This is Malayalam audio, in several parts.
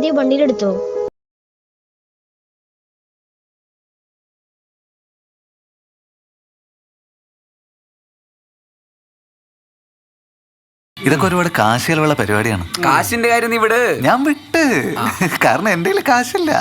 വണ്ടി വണ്ടിയിലെടുത്തോ? ഇതൊക്കെ ഒരുപാട് കാശ് ചെലവുള്ള പരിപാടിയാണ്. കാശിന്റെ കാര്യം നീ വിട്. ഞാൻ വിട്ട്, കാരണം എന്റെ കയ്യിൽ കാശില്ല.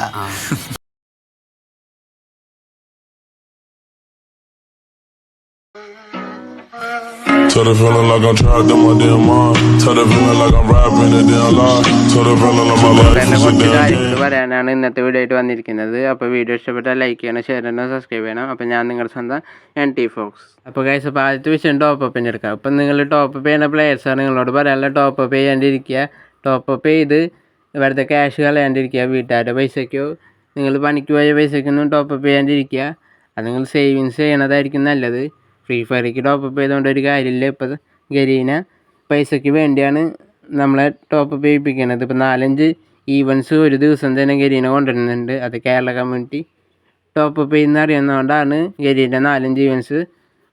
Tell the feeling like I'm trapped in my damn mind. Tell the feeling like I'm rapping a damn lie. Tell the feeling like my life is a damn കാര്യങ്ങൾ പറയാനാണ് ഇന്നത്തെ വീഡിയോ ആയിട്ട് വന്നിരിക്കുന്നത്. അപ്പോൾ വീഡിയോ ഇഷ്ടപ്പെട്ടാൽ ലൈക്ക് ചെയ്യണം, ഷെയർ ചെയ്യണം, സബ്സ്ക്രൈബ് ചെയ്യണം. അപ്പോൾ ഞാൻ നിങ്ങളുടെ സ്വന്തം NT Fox. അപ്പോൾ ഗൈസ്, അപ്പോൾ ആദ്യത്തെ വിഷയം ടോപ്പ് അപ്പിന് എടുക്കാം. അപ്പം നിങ്ങൾ ടോപ്പ് അപ്പ് ചെയ്യുന്ന പ്ലേയേഴ്സാണ് നിങ്ങളോട് പറയാനുള്ള ടോപ്പ് അപ്പ് ചെയ്യാണ്ടിരിക്കുക. ടോപ്പ് അപ്പ് ചെയ്ത് വെറുതെ ക്യാഷ് കളയാണ്ടിരിക്കുക. വീട്ടുകാരുടെ പൈസയ്ക്കോ നിങ്ങൾ പണിക്ക് പോയ പൈസയ്ക്കൊന്നും ടോപ്പ് അപ്പ് ചെയ്യാണ്ടിരിക്കുക. അത് നിങ്ങൾ സേവിങ്സ് ചെയ്യണതായിരിക്കും നല്ലത്. ഫ്രീ ഫയറിലേക്ക് ടോപ്പ് അപ്പ് ചെയ്തുകൊണ്ട് ഒരു കാര്യമില്ല. ഇപ്പോൾ ഗരീന പൈസയ്ക്ക് വേണ്ടിയാണ് നമ്മളെ ടോപ്പ് അപ്പ് ചെയ്യിപ്പിക്കുന്നത്. ഇപ്പോൾ 4-5 ഈവൻസ് ഒരു ദിവസം തന്നെ ഗരീന കൊണ്ടുവരുന്നുണ്ട്. അത് കേരള കമ്മ്യൂണിറ്റി ടോപ്പ് അപ്പ് ചെയ്യുന്ന അറിയുന്നതുകൊണ്ടാണ് ഗരീന 4-5 ഈവൻസ്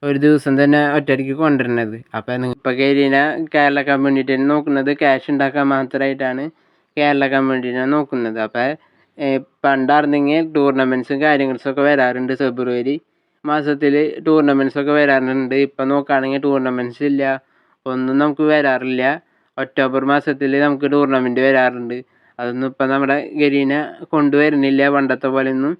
ഒരു ദിവസം തന്നെ ഒറ്റയ്ക്ക് കൊണ്ടുവരുന്നത്. അപ്പോൾ ഇപ്പോൾ ഗരീന കേരള കമ്മ്യൂണിറ്റിനെ നോക്കുന്നത് ക്യാഷ് ഉണ്ടാക്കാൻ മാത്രമായിട്ടാണ് കേരള കമ്മ്യൂണിറ്റിനെ നോക്കുന്നത്. അപ്പോൾ പണ്ടായിരുന്നെങ്കിൽ ടൂർണമെൻറ്റ്സും കാര്യങ്ങളൊക്കെ വരാറുണ്ട്. ഫെബ്രുവരി മാസത്തിൽ ടൂർണമെൻറ്റ്സൊക്കെ വരാറുണ്ട്. ഇപ്പം നോക്കുകയാണെങ്കിൽ ടൂർണമെൻറ്റ്സ് ഇല്ല, ഒന്നും നമുക്ക് വരാറില്ല. ഒക്ടോബർ മാസത്തിൽ നമുക്ക് ടൂർണമെൻറ്റ് വരാറുണ്ട്. അതൊന്നും ഇപ്പം നമ്മുടെ ഗരീന കൊണ്ടുവരുന്നില്ല, പണ്ടത്തെ പോലെയൊന്നും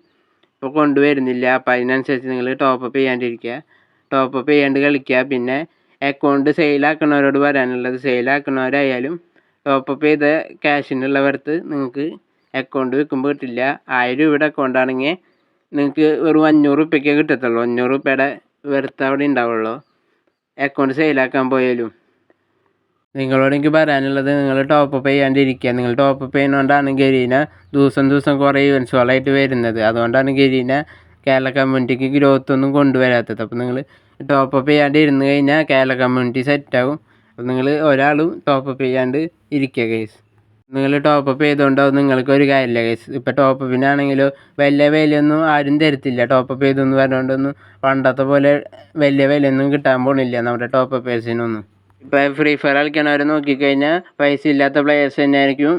ഇപ്പോൾ കൊണ്ടുവരുന്നില്ല. അപ്പോൾ അതിനനുസരിച്ച് നിങ്ങൾ ടോപ്പ് അപ്പ് ചെയ്യാണ്ടിരിക്കുക, ടോപ്പ് അപ്പ് ചെയ്യാണ്ട് കളിക്കുക. പിന്നെ അക്കൗണ്ട് സെയിലാക്കണവരോട് പറയാനുള്ളത്, സെയിലാക്കണവരായാലും ടോപ്പ് അപ്പ് ചെയ്ത ക്യാഷിനുള്ള വർത്ത് നിങ്ങൾക്ക് അക്കൗണ്ട് വെക്കുമ്പോൾ കിട്ടില്ല. 1000 രൂപയുടെ അക്കൗണ്ടാണെങ്കിൽ നിങ്ങൾക്ക് വെറും 500 റുപ്യക്കേ കിട്ടത്തുള്ളൂ. 500 റുപ്യയുടെ വെറുത്ത് അവിടെ ഉണ്ടാവുള്ളൂ അക്കൗണ്ട് സെയിലാക്കാൻ പോയാലും. നിങ്ങളോട് എനിക്ക് പറയാനുള്ളത്, നിങ്ങൾ ടോപ്പ് അപ്പ് ചെയ്യാണ്ടിരിക്കുക. നിങ്ങൾ ടോപ്പ് അപ്പ് ചെയ്യുന്നതുകൊണ്ടാണ് ഗരീന ദിവസം കുറേ ഇവൻസുകളായിട്ട് വരുന്നത്. അതുകൊണ്ടാണ് ഗരീന കേരള കമ്മ്യൂണിറ്റിക്ക് ഗ്രോത്ത് ഒന്നും കൊണ്ടുവരാത്തത്. അപ്പോൾ നിങ്ങൾ ടോപ്പ് അപ്പ് ചെയ്യാണ്ട് ഇരുന്ന് കഴിഞ്ഞാൽ കേരള കമ്മ്യൂണിറ്റി സെറ്റാവും. അപ്പോൾ നിങ്ങൾ ഒരാളും ടോപ്പ് അപ്പ് ചെയ്യാണ്ട് ഇരിക്കുക ഗൈസ്. നിങ്ങൾ ടോപ്പ് അപ്പ് ചെയ്തുകൊണ്ടാവും നിങ്ങൾക്ക് ഒരു കാര്യമില്ല ഗൈസ്. ഇപ്പോൾ ടോപ്പ് അപ്പിനാണെങ്കിലോ വലിയ വിലയൊന്നും ആരും തരത്തില്ല. ടോപ്പ് അപ്പ് ചെയ്തെന്ന് പറഞ്ഞുകൊണ്ടൊന്നും പണ്ടത്തെ പോലെ വലിയ വിലയൊന്നും കിട്ടാൻ പോണില്ല നമ്മുടെ ടോപ്പ് അപ്പേഴ്സിനൊന്നും. ഇപ്പോൾ ഫ്രീ ഫയർ കളിക്കണവരെ നോക്കിക്കഴിഞ്ഞാൽ പൈസ ഇല്ലാത്ത പ്ലെയേഴ്സ് തന്നെയായിരിക്കും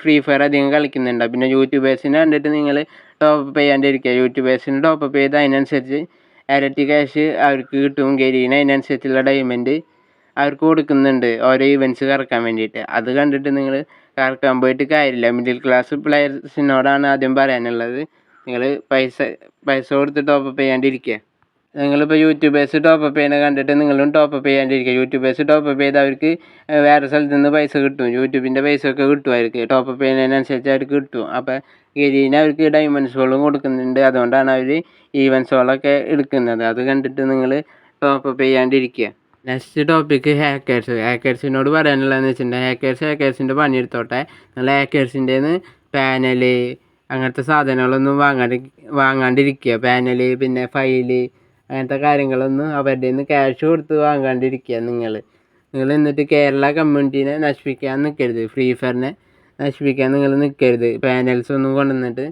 ഫ്രീ ഫയർ അധികം കളിക്കുന്നുണ്ട്. പിന്നെ യൂട്യൂബേഴ്സിനെ കണ്ടിട്ട് നിങ്ങൾ ടോപ്പ് അപ്പ് ചെയ്യാണ്ടിരിക്കുക. യൂട്യൂബേഴ്സിന് ടോപ്പ് അപ്പ് ചെയ്ത് അതിനനുസരിച്ച് ഇരട്ടി ക്യാഷ് അവർക്ക് കിട്ടും. ഗരീന അതിനനുസരിച്ചുള്ള ഡയമണ്ട് അവർക്ക് കൊടുക്കുന്നുണ്ട് ഓരോ ഇവൻറ്റ്സ് കറക്കാൻ വേണ്ടിയിട്ട്. അത് കണ്ടിട്ട് നിങ്ങൾ കറക്കാൻ പോയിട്ട് കാര്യമില്ല. മിഡിൽ ക്ലാസ് പ്ലെയേഴ്സിനോടാണ് ആദ്യം പറയാനുള്ളത്, നിങ്ങൾ പൈസ കൊടുത്ത് ടോപ്പ് അപ്പ് ചെയ്യാണ്ടിരിക്കുക. നിങ്ങളിപ്പോൾ യൂട്യൂബേഴ്സ് ടോപ്പ് അപ്പ് ചെയ്യുന്നത് കണ്ടിട്ട് നിങ്ങളും ടോപ്പ് അപ്പ് ചെയ്യാണ്ടിരിക്കുക. യൂട്യൂബേഴ്സ് ടോപ്പ് അപ്പ് ചെയ്ത് അവർക്ക് വേറെ സ്ഥലത്ത് നിന്ന് പൈസ കിട്ടും, യൂട്യൂബിൻ്റെ പൈസയൊക്കെ കിട്ടും അവർക്ക്. ടോപ്പ് അപ്പ് ചെയ്യുന്നതിനനുസരിച്ച് അവർക്ക് കിട്ടും. അപ്പോൾ ഗരീന അവർക്ക് ഡയമണ്ട്സുകളും കൊടുക്കുന്നുണ്ട്. അതുകൊണ്ടാണ് അവർ ഈവൻസുകളൊക്കെ എടുക്കുന്നത്. അത് കണ്ടിട്ട് നിങ്ങൾ ടോപ്പ് അപ്പ് ചെയ്യാണ്ടിരിക്കുക. നെക്സ്റ്റ് ടോപ്പിക്ക് ഹാക്കേഴ്സിനോട് പറയാനുള്ളതെന്ന് വെച്ചിട്ടുണ്ടെങ്കിൽ ഹാക്കേഴ്സിൻ്റെ പണിയെടുത്തോട്ടെ. നിങ്ങൾ ഹാക്കേഴ്സിൻ്റെ പാനല് അങ്ങനത്തെ സാധനങ്ങളൊന്നും വാങ്ങാണ്ടിരിക്കുക. പാനല് പിന്നെ ഫയല് അങ്ങനത്തെ കാര്യങ്ങളൊന്നും അവരുടെ നിന്ന് ക്യാഷ് കൊടുത്ത് വാങ്ങാണ്ടിരിക്കുക. നിങ്ങൾ എന്നിട്ട് കേരള കമ്മ്യൂണിറ്റീനെ നശിപ്പിക്കാൻ നിൽക്കരുത്, ഫ്രീ ഫയറിനെ നശിപ്പിക്കാൻ നിങ്ങൾ നിൽക്കരുത്. പാനൽസ് ഒന്നും കൊണ്ടുവന്നിട്ട്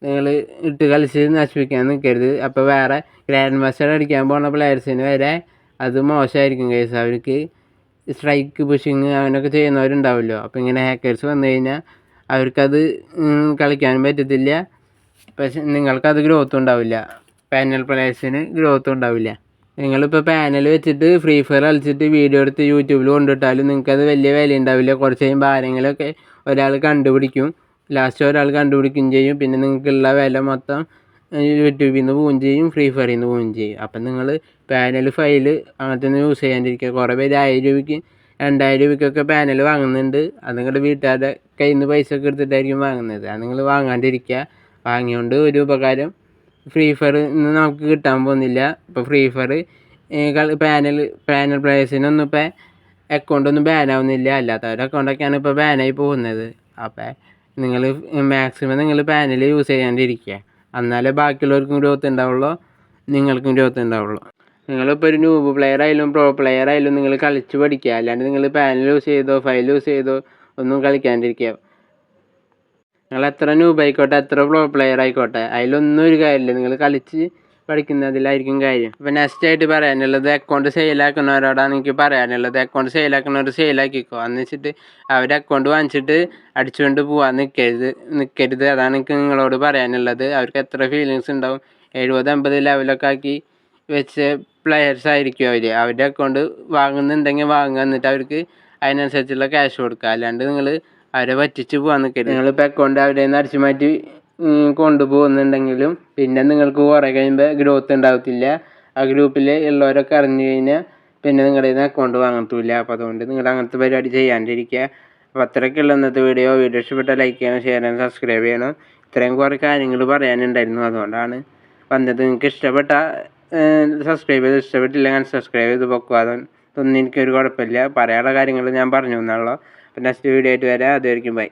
നിങ്ങൾ ഇട്ട് കളിച്ച് നശിപ്പിക്കാൻ നിൽക്കരുത്. അപ്പോൾ വേറെ ഗ്രാൻഡ് മാസ്റ്റർ അടിക്കാൻ പോകുന്ന പ്ലെയേഴ്സിന് വരെ അത് മോശമായിരിക്കും കേസ്. അവർക്ക് സ്ട്രൈക്ക് പുഷിങ് അങ്ങനെയൊക്കെ ചെയ്യുന്നവരുണ്ടാവുമല്ലോ. അപ്പോൾ ഇങ്ങനെ ഹാക്കേഴ്സ് വന്നു കഴിഞ്ഞാൽ അവർക്കത് കളിക്കാനും പറ്റത്തില്ല. പക്ഷെ നിങ്ങൾക്കത് ഗ്രോത്തും ഉണ്ടാവില്ല, പാനൽ പ്ലെയേഴ്സിന് ഗ്രോത്തും ഉണ്ടാവില്ല. നിങ്ങളിപ്പോൾ പാനൽ വെച്ചിട്ട് ഫ്രീ ഫയർ കളിച്ചിട്ട് വീഡിയോ എടുത്ത് യൂട്യൂബിൽ കൊണ്ടിട്ടാലും നിങ്ങൾക്കത് വലിയ വില ഉണ്ടാവില്ല. കുറച്ച് കഴിയുമ്പോൾ ആരെങ്കിലുമൊക്കെ ഒരാൾ കണ്ടുപിടിക്കും, ലാസ്റ്റ് ഒരാൾ കണ്ടുപിടിക്കുകയും ചെയ്യും. പിന്നെ നിങ്ങൾക്കുള്ള വില മൊത്തം യൂട്യൂബിൽ നിന്ന് പോവുകയും ചെയ്യും, ഫ്രീ ഫയറിൽ നിന്ന് പോവുകയും ചെയ്യും. അപ്പം നിങ്ങൾ പാനൽ ഫയല് അങ്ങനത്തെ ഒന്നും യൂസ് ചെയ്യാണ്ടിരിക്കുക. കുറേ പേര് 1000 രൂപയ്ക്ക് 2000 രൂപയ്ക്കൊക്കെ പാനൽ വാങ്ങുന്നുണ്ട്. അത് നിങ്ങളുടെ വീട്ടുകാരുടെ കയ്യിൽ നിന്ന് പൈസ ഒക്കെ എടുത്തിട്ടായിരിക്കും വാങ്ങുന്നത്. അത് നിങ്ങൾ വാങ്ങാണ്ടിരിക്കുക. വാങ്ങിയോണ്ട് ഒരു ഉപകാരം ഫ്രീ ഫയർ ഇന്ന് നമുക്ക് കിട്ടാൻ പോകുന്നില്ല. ഇപ്പോൾ ഫ്രീ ഫയർ പാനൽ പ്ലേയേഴ്സിനൊന്നും ഇപ്പോൾ അക്കൗണ്ടൊന്നും ബാനാവുന്നില്ല. അല്ലാത്തവരുടെ അക്കൗണ്ടൊക്കെയാണ് ഇപ്പോൾ ബാനായി പോകുന്നത്. അപ്പോൾ നിങ്ങൾ മാക്സിമം നിങ്ങൾ പാനൽ യൂസ് ചെയ്യാണ്ടിരിക്കുക. എന്നാലേ ബാക്കിയുള്ളവർക്കും ഗ്രോത്ത് ഉണ്ടാവുള്ളൂ, നിങ്ങൾക്കും ഗ്രോത്ത് ഉണ്ടാവുള്ളൂ. നിങ്ങളിപ്പോൾ ഒരു ന്യൂബ് പ്ലെയർ ആയാലും പ്രോ പ്ലെയർ ആയാലും നിങ്ങൾ കളിച്ച് പഠിക്കുക. അല്ലാണ്ട് നിങ്ങൾ പാനൽ യൂസ് ചെയ്തോ ഫയൽ യൂസ് ചെയ്തോ ഒന്നും കളിക്കാണ്ടിരിക്കുക. നിങ്ങൾ എത്ര ന്യൂബ് ആയിക്കോട്ടെ, എത്ര പ്രോ പ്ലെയർ ആയിക്കോട്ടെ, അതിലൊന്നും ഒരു കാര്യമില്ല. നിങ്ങൾ കളിച്ച് പഠിക്കുന്നതിലായിരിക്കും കാര്യം. അപ്പോൾ നെക്സ്റ്റ് ആയിട്ട് പറയാനുള്ളത് അക്കൗണ്ട് സെയിലാക്കുന്നവരോടാണ് എനിക്ക് പറയാനുള്ളത്. അക്കൗണ്ട് സെയിലാക്കുന്നവർ സെയിലാക്കിക്കോ. എന്ന് വെച്ചിട്ട് അവർ അക്കൗണ്ട് വാങ്ങിച്ചിട്ട് അടിച്ചുകൊണ്ട് പോകാൻ നിൽക്കരുത്. അതാണ് എനിക്ക് നിങ്ങളോട് പറയാനുള്ളത്. അവർക്ക് എത്ര ഫീലിങ്സ് ഉണ്ടാവും. 70-80 ലെവലൊക്കെ ആക്കി വെച്ച പ്ലെയേഴ്സ് ആയിരിക്കും അവരുടെ അക്കൗണ്ട് വാങ്ങുന്നുണ്ടെങ്കിൽ വാങ്ങുക, എന്നിട്ട് അവർക്ക് അതിനനുസരിച്ചുള്ള ക്യാഷ് കൊടുക്കുക. അല്ലാണ്ട് നിങ്ങൾ അവരെ പറ്റിച്ച് പോകാൻ നിൽക്കരുത്. നിങ്ങളിപ്പോൾ അക്കൗണ്ട് അവരുടെ നിന്ന് അടിച്ചു മാറ്റി കൊണ്ടുപോകുന്നുണ്ടെങ്കിലും പിന്നെ നിങ്ങൾക്ക് കുറേ കഴിയുമ്പോൾ ഗ്രോത്ത് ഉണ്ടാകത്തില്ല. ആ ഗ്രൂപ്പിൽ ഉള്ളവരൊക്കെ അറിഞ്ഞു കഴിഞ്ഞാൽ പിന്നെ നിങ്ങളുടെ നിന്ന് അക്കൗണ്ട് വാങ്ങത്തില്ല. അപ്പോൾ അതുകൊണ്ട് നിങ്ങൾ അങ്ങനത്തെ പരിപാടി ചെയ്യാണ്ടിരിക്കുക. അപ്പോൾ അത്രയൊക്കെയുള്ള ഇന്നത്തെ വീഡിയോ ഇഷ്ടപ്പെട്ടാൽ ലൈക്ക് ചെയ്യണം, ഷെയർ ചെയ്യണം, സബ്സ്ക്രൈബ് ചെയ്യണം. ഇത്രയും കുറേ കാര്യങ്ങൾ പറയാനുണ്ടായിരുന്നു, അതുകൊണ്ടാണ് വന്നത്. നിങ്ങൾക്ക് ഇഷ്ടപ്പെട്ട സബ്സ്ക്രൈബ് ചെയ്ത്, ഇഷ്ടപ്പെട്ടില്ലെങ്കിൽ സബ്സ്ക്രൈബ് ചെയ്ത് പൊക്കുക. അതൊന്നും എനിക്കൊരു കുഴപ്പമില്ല. പറയാനുള്ള കാര്യങ്ങൾ ഞാൻ പറഞ്ഞു എന്നുള്ളൂ. അപ്പോൾ നെക്സ്റ്റ് വീഡിയോ ആയിട്ട് വരാം. അതുവരെയ്ക്കും ബൈ.